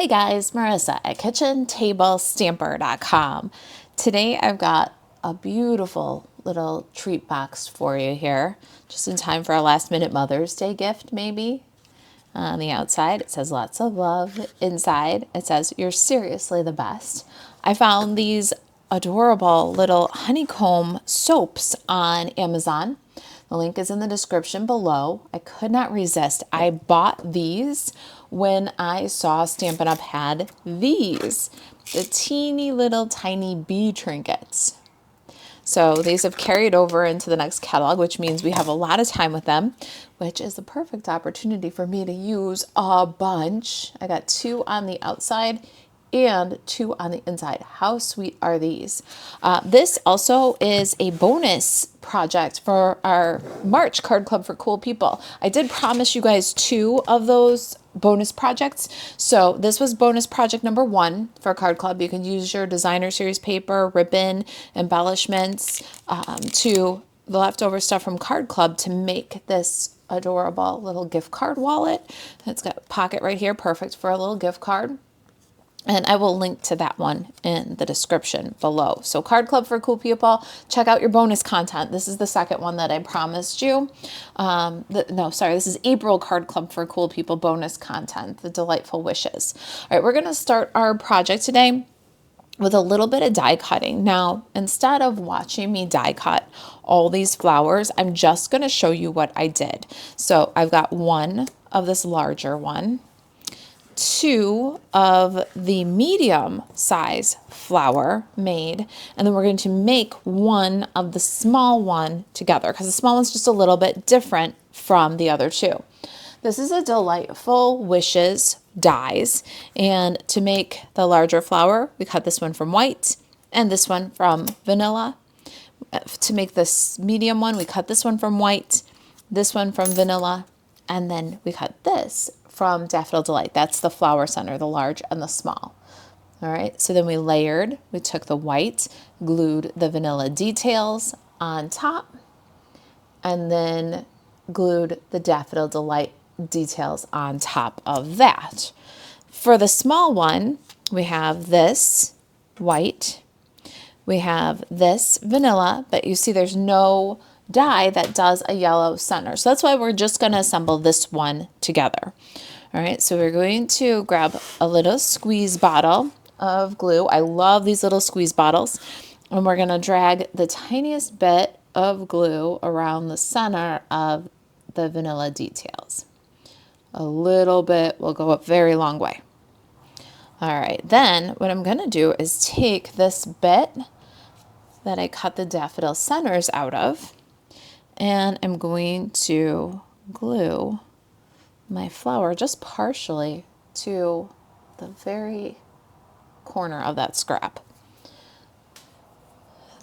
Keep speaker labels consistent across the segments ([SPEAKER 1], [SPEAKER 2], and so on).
[SPEAKER 1] Hey guys, Marissa at kitchentablestamper.com. Today I've got a beautiful little treat box for you here, just in time for our last minute Mother's Day gift maybe. On the outside it says lots of love. Inside it says you're seriously the best. I found these adorable little honeycomb soaps on Amazon. The link is in the description below. I could not resist. I bought these when I saw Stampin' Up! Had these, the teeny little tiny bee trinkets. So these have carried over into the next catalog, which means we have a lot of time with them, which is the perfect opportunity for me to use a bunch. I got 2 on the outside and 2 on the inside. How sweet are these? This also is a bonus project for our March Card Club for Cool People. I did promise you guys 2 of those bonus projects. So this was bonus project number 1 for Card Club. You can use your designer series paper, ribbon, embellishments, to the leftover stuff from Card Club to make this adorable little gift card wallet. It's got a pocket right here, perfect for a little gift card. And I will link to that one in the description below. So Card Club for Cool People, check out your bonus content. This is the second one that I promised you. This is April Card Club for Cool People bonus content, the delightful wishes. All right, we're going to start our project today with a little bit of die cutting. Now, instead of watching me die cut all these flowers, I'm just going to show you what I did. So I've got 1 of this larger one, 2 of the medium size flower made, and then we're going to make 1 of the small one together because the small one's just a little bit different from the other 2. This is a delightful wishes dies, and to make the larger flower we cut this one from white and this one from vanilla. To make this medium one we cut this one from white, this one from vanilla, and then we cut this from Daffodil Delight. That's the flower center, the large and the small. All right, so then we layered. We took the white, glued the vanilla details on top, and then glued the Daffodil Delight details on top of that. For the small one, we have this white, we have this vanilla, but you see there's no die that does a yellow center. So that's why we're just going to assemble this one together. All right, so we're going to grab a little squeeze bottle of glue. I love these little squeeze bottles. And we're going to drag the tiniest bit of glue around the center of the vanilla details. A little bit will go a very long way. All right, then what I'm going to do is take this bit that I cut the daffodil centers out of, and I'm going to glue my flower just partially to the very corner of that scrap.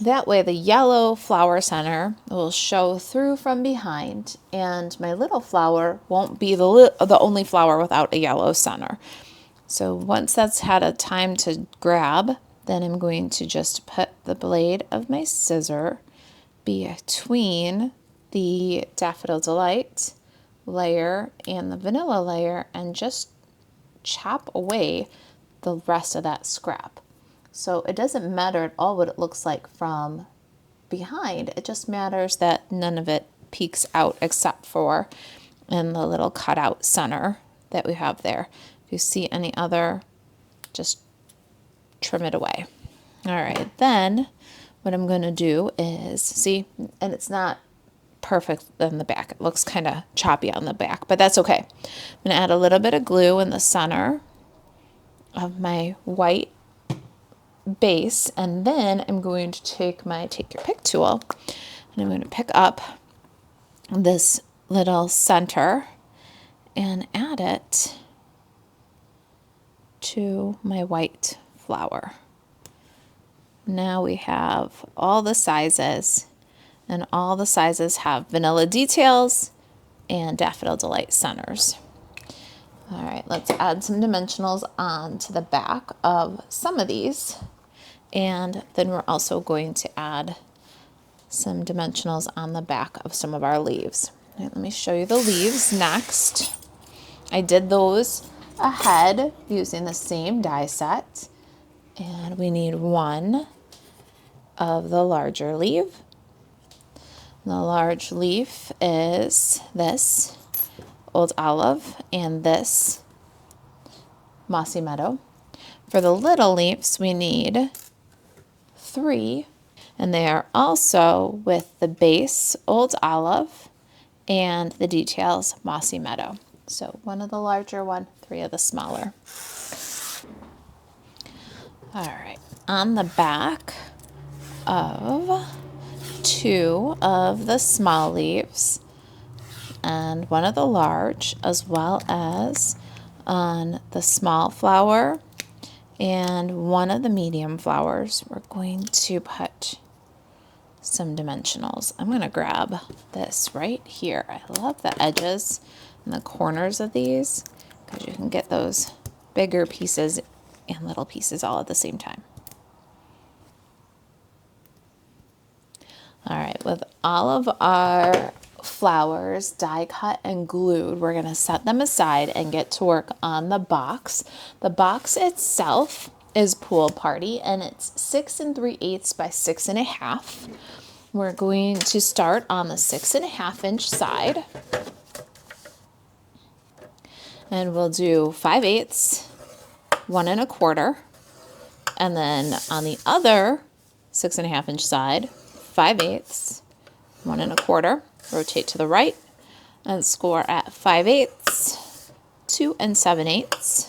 [SPEAKER 1] That way the yellow flower center will show through from behind, and my little flower won't be the only flower without a yellow center. So once that's had a time to grab, then I'm going to just put the blade of my scissor between the Daffodil Delight layer and the vanilla layer and just chop away the rest of that scrap. So it doesn't matter at all what it looks like from behind. It just matters that none of it peeks out except for in the little cutout center that we have there. If you see any other, just trim it away. All right, then what I'm going to do is, see, and it's not perfect on the back. It looks kind of choppy on the back, but that's okay. I'm going to add a little bit of glue in the center of my white base, and then I'm going to take my take your pick tool, and I'm going to pick up this little center and add it to my white flower. Now we have all the sizes, and all the sizes have vanilla details and Daffodil Delight centers. All right, let's add some dimensionals onto the back of some of these, and then we're also going to add some dimensionals on the back of some of our leaves. All right, let me show you the leaves next. I did those a head using the same die set. And we need one of the larger leaf. The large leaf is this old olive and this mossy meadow. For the little leaves, we need 3, and they are also with the base old olive and the details mossy meadow. So 1 of the larger one, 3 of the smaller. All right, on the back of 2 of the small leaves and 1 of the large, as well as on the small flower and 1 of the medium flowers, we're going to put some dimensionals. I'm going to grab this right here. I love the edges and the corners of these because you can get those bigger pieces and little pieces all at the same time. All right, with all of our flowers die cut and glued, we're going to set them aside and get to work on the box. The box itself is Pool Party, and it's 6 3/8 by 6 1/2. We're going to start on the 6 1/2 inch side, and we'll do 5/8, 1 1/4, and then on the other 6 1/2 inch side, 5/8, 1 1/4, rotate to the right, and score at 5/8, 2 7/8,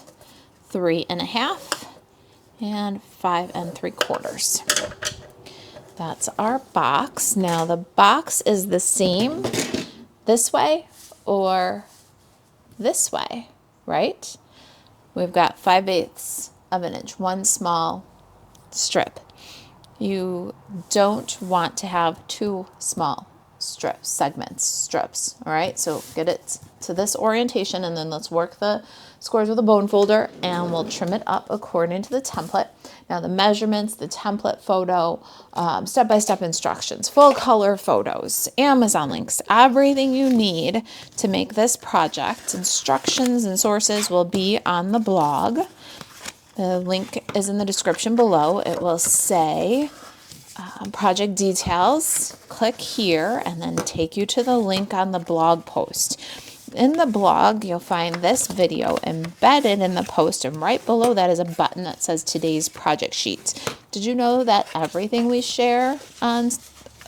[SPEAKER 1] 3 1/2, and 5 3/4. That's our box. Now the box is the same this way or this way, right? We've got 5/8 of an inch, 1 small strip. You don't want to have 2 small strips, all right? So get it to this orientation, and then let's work the squares with a bone folder, and we'll trim it up according to the template. Now the measurements, the template photo, step-by-step instructions, full color photos, Amazon links, everything you need to make this project, instructions and sources will be on the blog. The link is in the description below. It will say project details. Click here and then take you to the link on the blog post. In the blog, you'll find this video embedded in the post, and right below that is a button that says today's project sheet. Did you know that everything we share on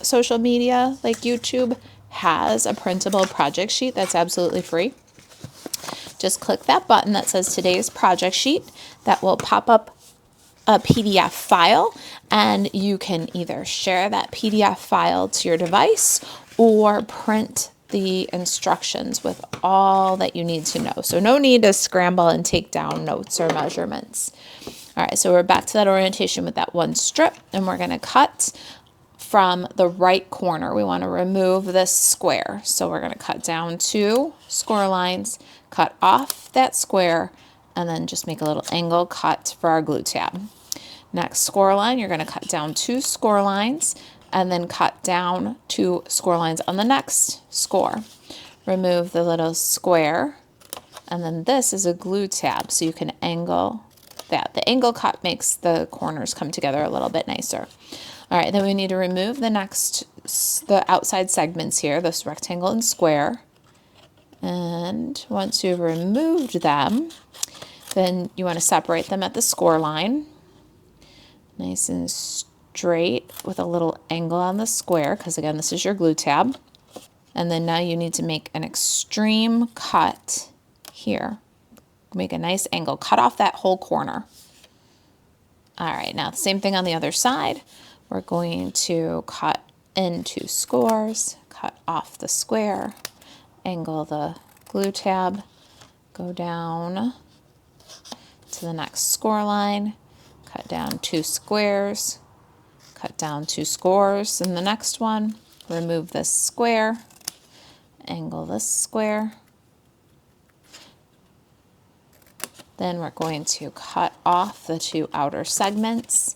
[SPEAKER 1] social media, like YouTube, has a printable project sheet that's absolutely free? Just click that button that says today's project sheet. That will pop up a PDF file, and you can either share that PDF file to your device or print the instructions with all that you need to know. So no need to scramble and take down notes or measurements. All right, so we're back to that orientation with that 1 strip, and we're going to cut from the right corner. We want to remove this square. So we're going to cut down 2 score lines, cut off that square, and then just make a little angle cut for our glue tab. Next score line, you're going to cut down 2 score lines and then cut down 2 score lines on the next score. Remove the little square, and then this is a glue tab, so you can angle that. The angle cut makes the corners come together a little bit nicer. All right, then we need to remove the outside segments here, this rectangle and square. And once you've removed them, then you want to separate them at the score line. Nice and straight with a little angle on the square, because again, this is your glue tab. And then now you need to make an extreme cut here. Make a nice angle, cut off that whole corner. All right, now the same thing on the other side. We're going to cut in 2 scores, cut off the square, angle the glue tab, go down to the next score line, cut down 2 squares, cut down 2 scores in the next one, remove this square, angle this square. Then we're going to cut off the 2 outer segments,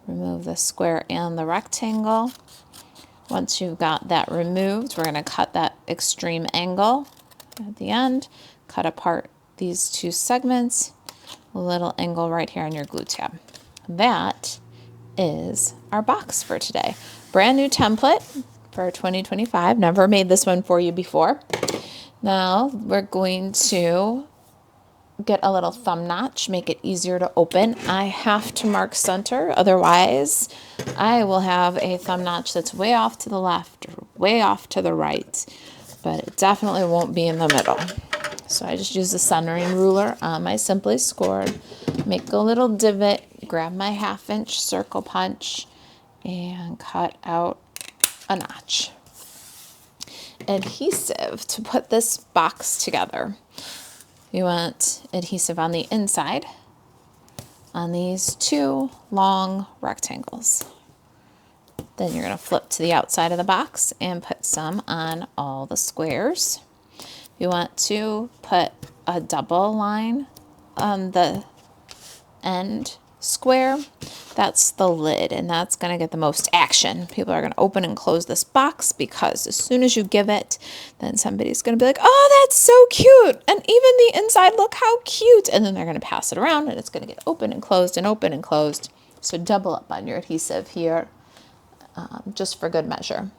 [SPEAKER 1] remove the square and the rectangle. Once you've got that removed, we're going to cut that extreme angle at the end, cut apart these two segments, a little angle right here on your glue tab. That is our box for today. Brand new template for 2025. Never made this one for you before. Now we're going to get a little thumb notch, make it easier to open. I have to mark center, otherwise I will have a thumb notch that's way off to the left or way off to the right, but it definitely won't be in the middle. So I just use the centering ruler on my Simply Scored, make a little divot, grab my 1/2 inch circle punch, and cut out a notch. Adhesive to put this box together. You want adhesive on the inside on these two long rectangles. Then you're going to flip to the outside of the box and put some on all the squares. You want to put a double line on the end square. That's the lid, and that's going to get the most action. People are going to open and close this box because as soon as you give it, then somebody's going to be like, oh, that's so cute. And even the inside, look how cute. And then they're going to pass it around and it's going to get open and closed and open and closed. So double up on your adhesive here, just for good measure.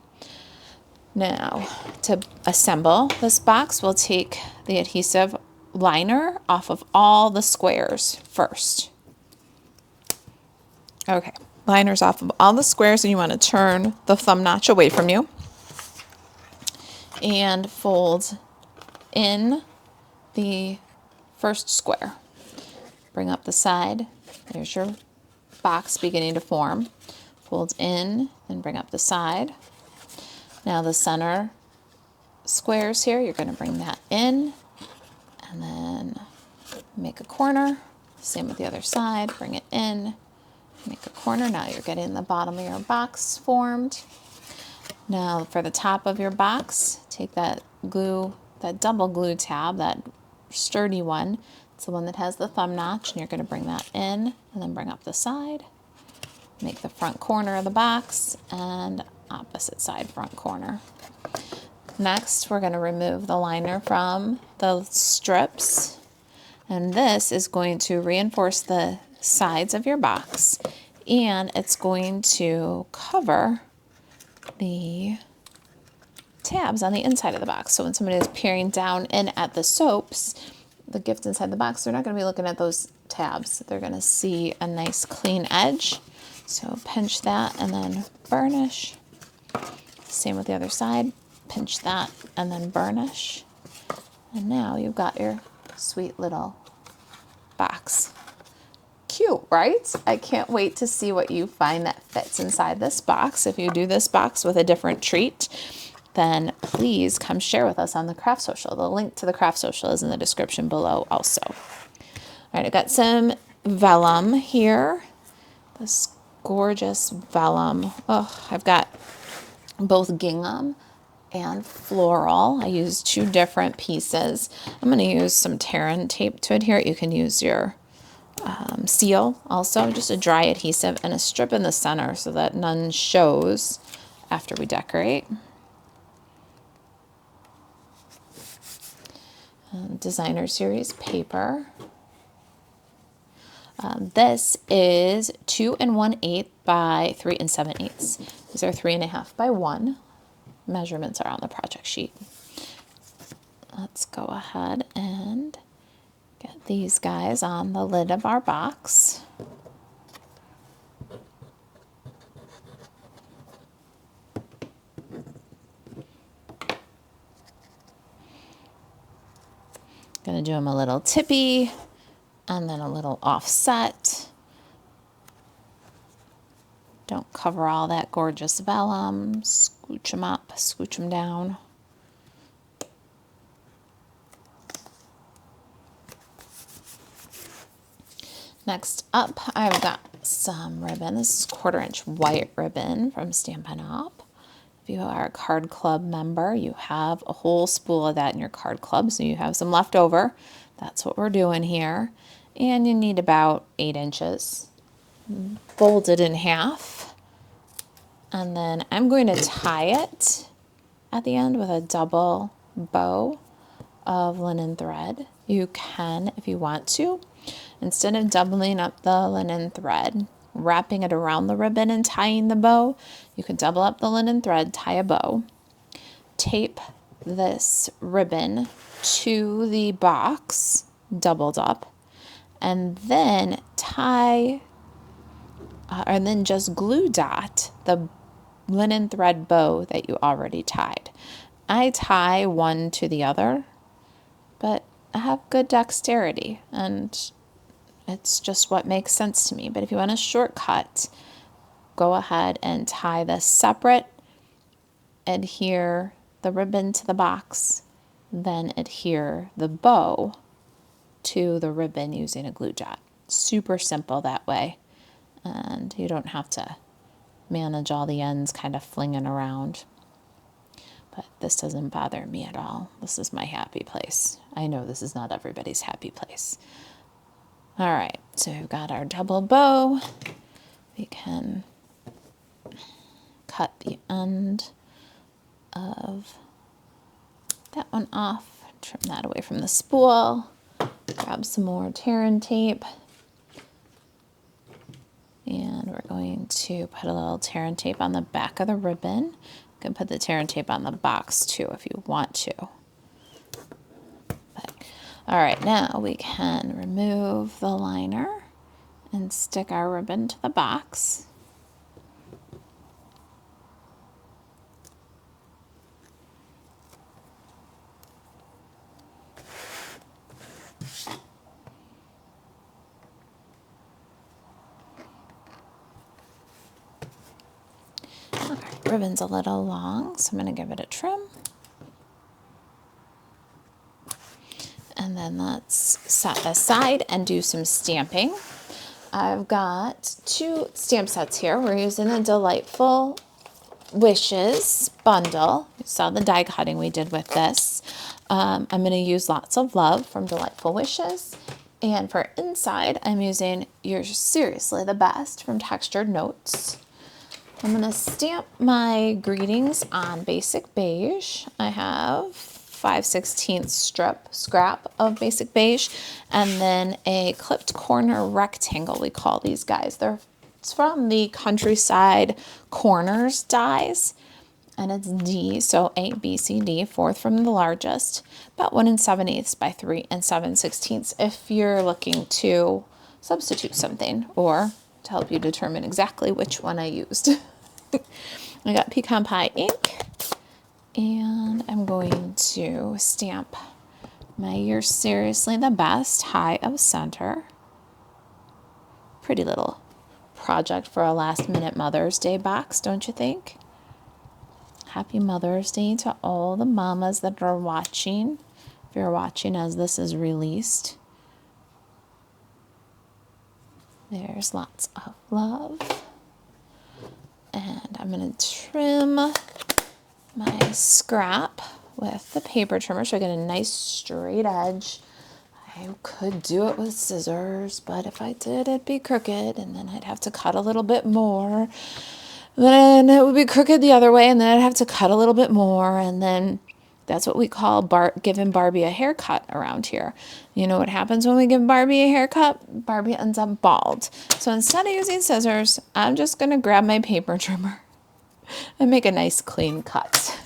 [SPEAKER 1] Now, to assemble this box, we'll take the adhesive liner off of all the squares first. Okay, liner's off of all the squares, and you want to turn the thumb notch away from you and fold in the first square. Bring up the side. There's your box beginning to form. Fold in and bring up the side. Now the center squares here, you're going to bring that in and then make a corner. Same with the other side. Bring it in. Make a corner. Now you're getting the bottom of your box formed. Now for the top of your box, take that glue, that double glue tab, that sturdy one. It's the one that has the thumb notch, and you're going to bring that in and then bring up the side. Make the front corner of the box and opposite side front corner. Next, we're going to remove the liner from the strips, and this is going to reinforce the sides of your box, and it's going to cover the tabs on the inside of the box. So when somebody is peering down in at the soaps, the gift inside the box, they're not going to be looking at those tabs. They're going to see a nice clean edge. So pinch that and then burnish. Same with the other side. Pinch that and then burnish. And now you've got your sweet little box. Cute, right? I can't wait to see what you find that fits inside this box. If you do this box with a different treat, then please come share with us on the Craft Social. The link to the Craft Social is in the description below also. All right, I've got some vellum here. This gorgeous vellum. Oh, I've got both gingham and floral. I used two different pieces. I'm going to use some tear-in tape to adhere. You can use your seal also, just a dry adhesive, and a strip in the center so that none shows after we decorate. Designer Series paper. This is 2 1/8 by 3 7/8. These are 3 1/2 by 1. Measurements are on the project sheet. Let's go ahead and get these guys on the lid of our box. Gonna do them a little tippy and then a little offset. Don't cover all that gorgeous vellum. Scooch them up, scooch them down. Next up, I've got some ribbon. This is 1/4 inch white ribbon from Stampin' Up. If you are a card club member, you have a whole spool of that in your card club, so you have some left over. That's what we're doing here. And you need about 8 inches. Fold it in half. And then I'm going to tie it at the end with a double bow of linen thread. You can, if you want to, instead of doubling up the linen thread, wrapping it around the ribbon and tying the bow, you can double up the linen thread, tie a bow, tape this ribbon to the box, doubled up, and then and then just glue dot the linen thread bow that you already tied. I tie one to the other, but I have good dexterity and it's just what makes sense to me. But if you want a shortcut, go ahead and tie this separate, adhere the ribbon to the box, then adhere the bow to the ribbon using a glue dot. Super simple that way, and you don't have to manage all the ends kind of flinging around. But this doesn't bother me at all. This is my happy place. I know this is not everybody's happy place. All right, so we've got our double bow. We can cut the end of that one off, trim that away from the spool, grab some more tear and tape, and we're going to put a little tear and tape on the back of the ribbon. You can put the tear and tape on the box too if you want to. But, all right, now we can remove the liner and stick our ribbon to the box. Okay, ribbon's a little long, so I'm going to give it a trim. And then let's set aside and do some stamping. I've got 2 stamp sets here. We're using the Delightful Wishes bundle. You saw the die cutting we did with this. I'm going to use Lots of Love from Delightful Wishes. And for inside, I'm using You're Seriously the Best from Textured Notes. I'm going to stamp my greetings on basic beige. I have 5/16 scrap of basic beige, and then a clipped corner rectangle, we call these guys. It's from the Countryside Corners dies, and it's D, so A, B, C, D, 4th from the largest, about 1 7/8 by 3 7/16 if you're looking to substitute something or to help you determine exactly which one I used. I got pecan pie ink, and I'm going to stamp my You're Seriously the Best high of center. Pretty little project for a last minute Mother's Day box, don't you think? Happy Mother's Day to all the mamas that are watching, if you're watching as this is released. There's lots of love. And I'm going to trim my scrap with the paper trimmer so I get a nice straight edge. I could do it with scissors, but if I did, it'd be crooked, and then I'd have to cut a little bit more. Then it would be crooked the other way, and then I'd have to cut a little bit more, and then that's what we call giving Barbie a haircut around here. You know what happens when we give Barbie a haircut? Barbie ends up bald. So instead of using scissors, I'm just going to grab my paper trimmer and make a nice clean cut.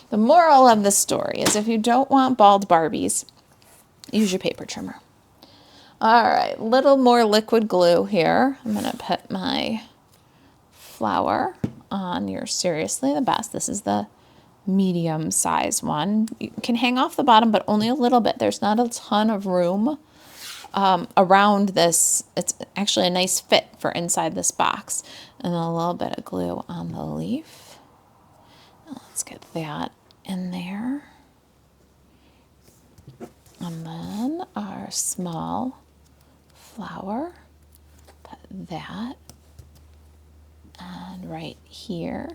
[SPEAKER 1] The moral of the story is if you don't want bald Barbies, use your paper trimmer. All right, little more liquid glue here. I'm going to put my flower on You're Seriously the Best. This is the medium size one. You can hang off the bottom, but only a little bit. There's not a ton of room around this. It's actually a nice fit for inside this box. And a little bit of glue on the leaf. Let's get that in there. And then our small flower, put that, and right here,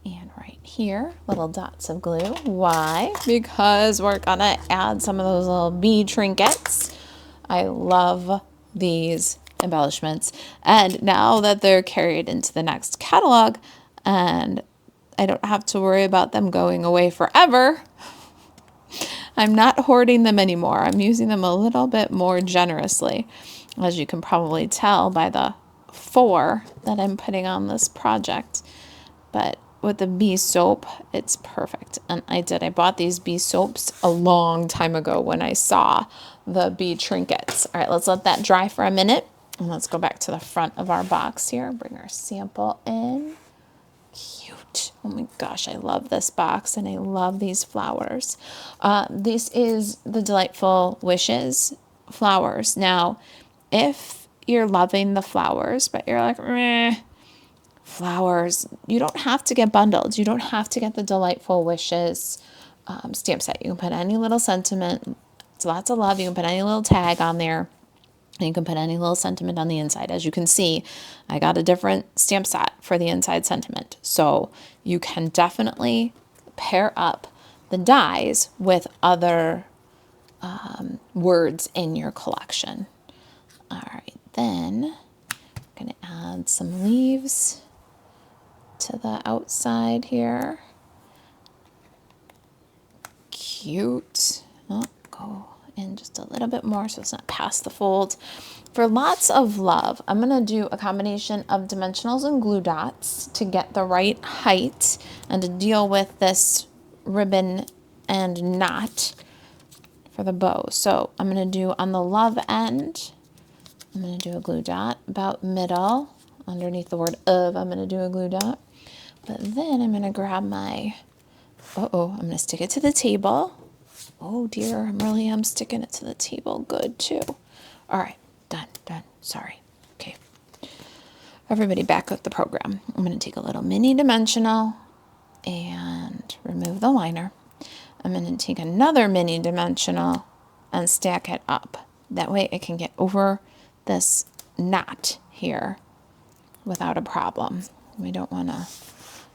[SPEAKER 1] and right here, little dots of glue. Why? Because we're gonna add some of those little bead trinkets. I love these embellishments. And now that they're carried into the next catalog, and I don't have to worry about them going away forever, I'm not hoarding them anymore. I'm using them a little bit more generously, as you can probably tell by the 4 that I'm putting on this project. But with the bee soap, it's perfect. And I bought these bee soaps a long time ago when I saw the bee trinkets. All right, let's let that dry for a minute. And let's go back to the front of our box here. Bring our sample in. Cute. Oh my gosh, I love this box and I love these flowers. This is the Delightful Wishes flowers. Now, if you're loving the flowers, but you're like, meh, flowers, you don't have to get bundled. You don't have to get the Delightful Wishes stamp set. You can put any little sentiment. It's lots of love. You can put any little tag on there. And you can put any little sentiment on the inside. As you can see, I got a different stamp set for the inside sentiment. So you can definitely pair up the dies with other words in your collection. All right, then I'm going to add some leaves to the outside here. Cute. Oh, go in just a little bit more so it's not past the fold. For lots of love, I'm going to do a combination of dimensionals and glue dots to get the right height and to deal with this ribbon and knot for the bow. So I'm going to do on the love end, I'm going to do a glue dot about middle. Underneath the word of, I'm going to do a glue dot. But then I'm going to grab my, I'm going to stick it to the table. Oh dear, I'm sticking it to the table. Good too. All right, done. Sorry. Okay. Everybody back up the program. I'm going to take a little mini dimensional and remove the liner. I'm going to take another mini dimensional and stack it up. That way it can get over this knot here without a problem. We don't want to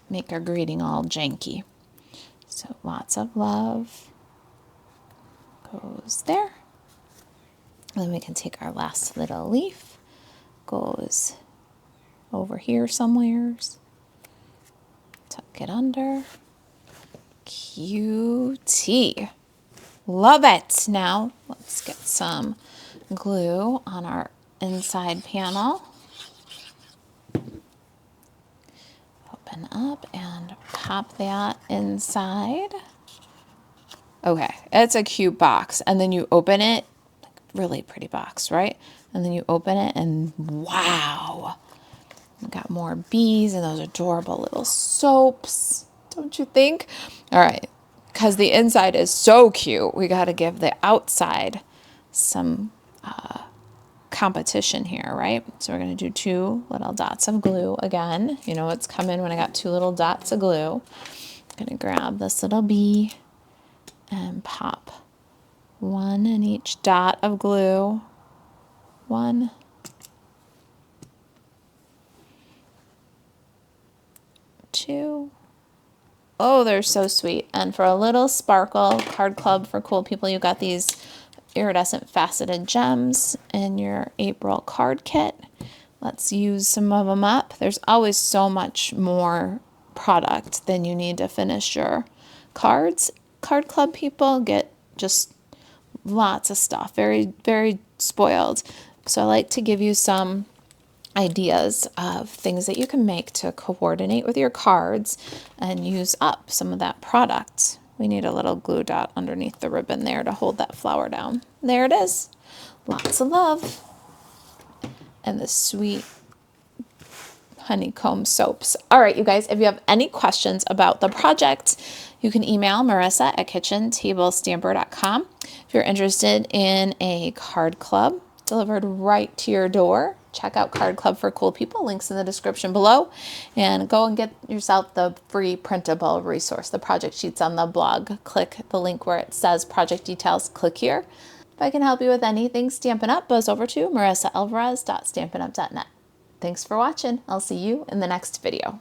[SPEAKER 1] make our greeting all janky. So lots of love goes there. Then we can take our last little leaf, goes over here somewheres, tuck it under. Cutie. Love it. Now let's get some glue on our inside panel. Open up and pop that inside. Okay, it's a cute box. And then you open it, really pretty box, right? And then you open it and wow, we got more bees and those adorable little soaps, don't you think? All right, because the inside is so cute, we got to give the outside some competition here, right? So we're going to do 2 little dots of glue again. You know what's coming when I got 2 little dots of glue. I'm going to grab this little bee and pop 1 in each dot of glue. 1, 2. Oh, they're so sweet. And for a little sparkle, Card Club for cool people, you got these iridescent faceted gems in your April card kit. Let's use some of them up. There's always so much more product than you need to finish your cards. Card Club people get just lots of stuff, very, very spoiled. So I like to give you some ideas of things that you can make to coordinate with your cards and use up some of that product. We need a little glue dot underneath the ribbon there to hold that flower down. There it is. Lots of love. And the sweet honeycomb soaps. All right, you guys, if you have any questions about the project, you can email Marisa at kitchentablestamper.com. If you're interested in a card club delivered right to your door, check out Card Club for Cool People. Links in the description below. And go and get yourself the free printable resource, the project sheets on the blog. Click the link where it says project details. Click here. If I can help you with anything Stampin' Up, buzz over to marisaalvarez.stampinup.net. Thanks for watching. I'll see you in the next video.